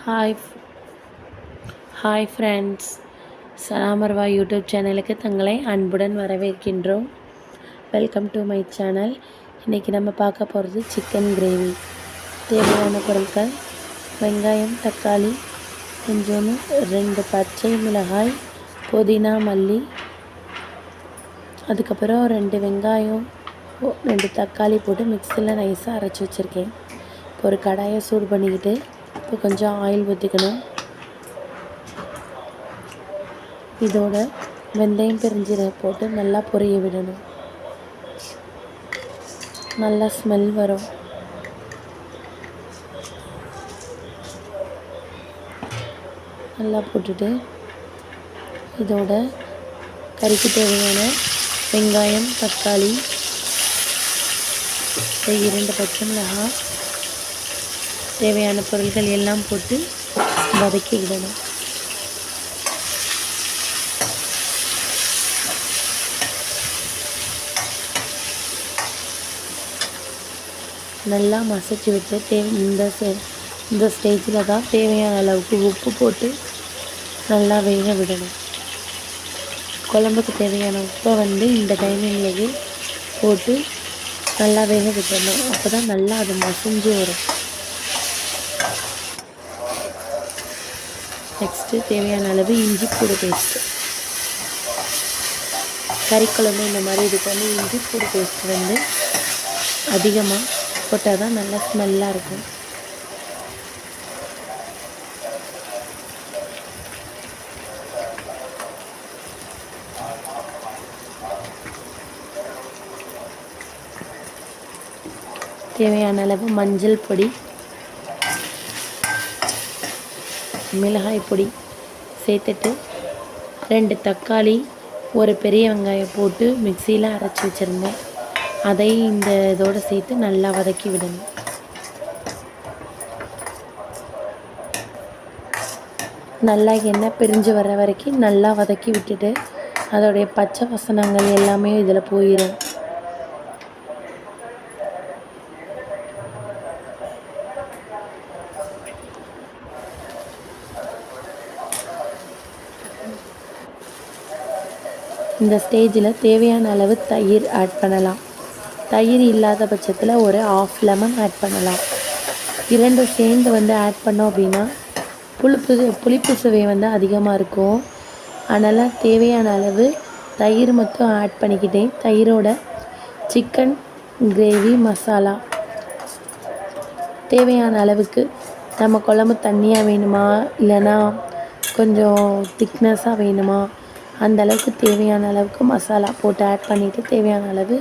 Hi hi friends, சலாமர்வா YouTube சேனலுக்கு தங்களை அன்புடன் வரவேற்கின்றோம். Welcome to my channel. இன்றைக்கி நம்ம பார்க்க போகிறது சிக்கன் கிரேவி. தேவையான பொருட்கள்: வெங்காயம், தக்காளி, கொஞ்சோண்டு 2 பச்சை மிளகாய், புதினா, மல்லி, அதுக்கப்புறம் 2 வெங்காயம், 2 தக்காளி போட்டு மிக்சியில் நைஸாக அரைச்சி வச்சுருக்கேன். இப்போ ஒரு கடாயை சூடு பண்ணிக்கிட்டு இப்போ கொஞ்சம் ஆயில் ஊற்றிக்கணும். இதோட வெந்தயம், பெருஞ்சீரகம் போட்டு நல்லா பொரிய விடணும். நல்லா ஸ்மெல் வரும். நல்லா போட்டுட்டு இதோட கறிக்கு தேவையான வெங்காயம், தக்காளி, 2 பச்சை மிளகாய், தேவையான பொருட்கள் எல்லாம் போட்டு வதக்கி விடணும். நல்லா மசிச்சு விட்டு இந்த ஸ்டேஜில் தான் தேவையான அளவுக்கு உப்பு போட்டு நல்லா வேக விடணும். குழம்புக்கு தேவையான உப்பை இந்த டைமிங்லேயே போட்டு நல்லா வேக விடணும். அப்போ தான் நல்லா அது மசிஞ்சு வரும். நெக்ஸ்ட்டு தேவையான அளவு இஞ்சி பூண்டு பேஸ்ட்டு. கறிக்குழம்பு இந்த மாதிரி இதுக்கு இஞ்சி பூண்டு பேஸ்ட்டு அதிகமாக போட்டால் தான் நல்லா ஸ்மெல்லாக இருக்கும். தேவையான அளவு மஞ்சள் பொடி, மிளகாய் பொடி சேர்த்துட்டு 2 தக்காளி, ஒரு பெரிய வெங்காயம் போட்டு மிக்சியில் அரைச்சி வச்சுருந்தேன். அதை இந்த இதோடு சேர்த்து நல்லா வதக்கி விடணும். நல்லா எண்ணெய் பிரிஞ்சு வர்ற வரைக்கும் நல்லா வதக்கி விட்டுட்டு அதோடைய பச்சை வசனங்கள் எல்லாமே இதில் போயிடும். இந்த ஸ்டேஜில் தேவையான அளவு தயிர் ஆட் பண்ணலாம். தயிர் இல்லாத பட்சத்தில் ஒரு 1/2 லெமன் ஆட் பண்ணலாம். 2 சேர்ந்து ஆட் பண்ணோம் அப்படின்னா புளிப்பு சுவை அதிகமாக இருக்கும். அதனால் தேவையான அளவு தயிர் மட்டும் ஆட் பண்ணிக்கிட்டேன். தயிரோட சிக்கன் கிரேவி மசாலா தேவையான அளவுக்கு நம்ம குழம்பு தண்ணியாக வேணுமா இல்லைன்னா கொஞ்சம் திக்னஸாக வேணுமா அந்த அளவுக்கு தேவையான அளவுக்கு மசாலா போட்டு ஆட் பண்ணிவிட்டு தேவையான அளவு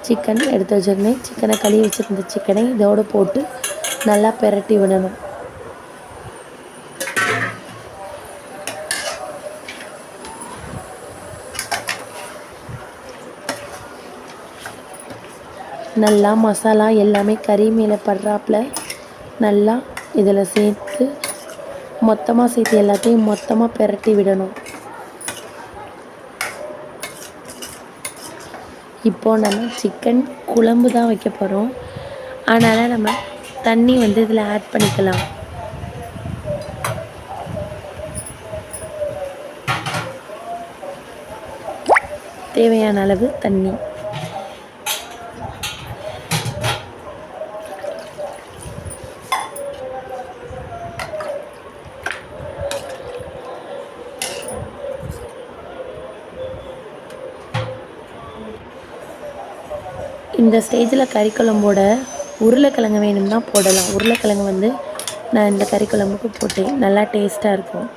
சிக்கன் எடுத்து வச்சுருந்தேன். சிக்கனை கழுவி வச்சுருந்த சிக்கனை இதோடு போட்டு நல்லா பிரட்டி விடணும். நல்லா மசாலா எல்லாமே கறி மேலே படுறாப்புல நல்லா இதில் சேர்த்து மொத்தமாக சேர்த்து எல்லாத்தையும் மொத்தமாக பிரட்டி விடணும். இப்போது நம்ம சிக்கன் குழம்பு தான் வைக்க போகிறோம். அதனால் நம்ம தண்ணி இதில் ஆட் பண்ணிக்கலாம். தேவையான அளவு தண்ணி. இந்த ஸ்டேஜில் கறிக்குழம்போட உருளைக்கிழங்கு வேணும்னா போடலாம். உருளைக்கிழங்கு நான் இந்த கறிக்குழம்புக்கு போட்டேன். நல்லா டேஸ்ட்டாக இருக்கும்.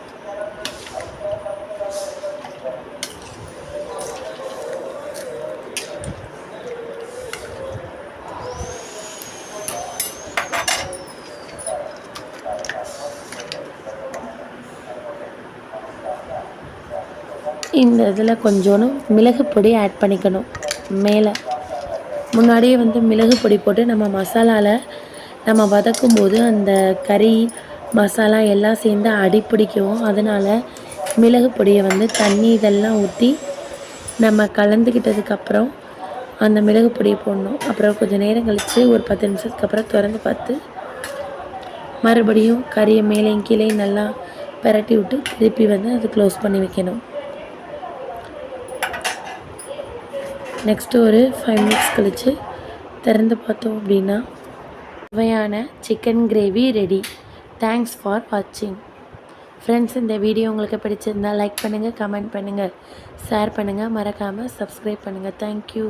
இந்த இதில் கொஞ்சோண்டு மிளகு பொடி ஆட் பண்ணிக்கணும். மேலே முன்னாடியே மிளகு பொடி போட்டு நம்ம மசாலாவில் நம்ம வதக்கும் போது அந்த கறி மசாலா எல்லாம் சேர்ந்து அடிப்பிடிக்கும். அதனால் மிளகு பொடியை தண்ணி இதெல்லாம் ஊற்றி நம்ம கலந்துக்கிட்டதுக்கப்புறம் அந்த மிளகு பொடியை போடணும். அப்புறம் கொஞ்சம் நேரம் கழித்து ஒரு 10 நிமிஷத்துக்கு அப்புறம் திறந்து பார்த்து மறுபடியும் கறியை மேலேயும் கீழே நல்லா பெரட்டி விட்டு திருப்பி வந்து அது க்ளோஸ் பண்ணி வைக்கணும். நெக்ஸ்ட்டு ஒரு 5 மினிட்ஸ் கழித்து திறந்து பார்த்தோம் அப்படின்னா சுவையான chicken gravy ready. Thanks for வாட்சிங். ஃப்ரெண்ட்ஸ், இந்த வீடியோ உங்களுக்கு பிடிச்சிருந்தால் லைக் பண்ணுங்கள், கமெண்ட் பண்ணுங்கள், ஷேர் பண்ணுங்கள், மறக்காமல் சப்ஸ்கிரைப் பண்ணுங்கள். தேங்க்யூ.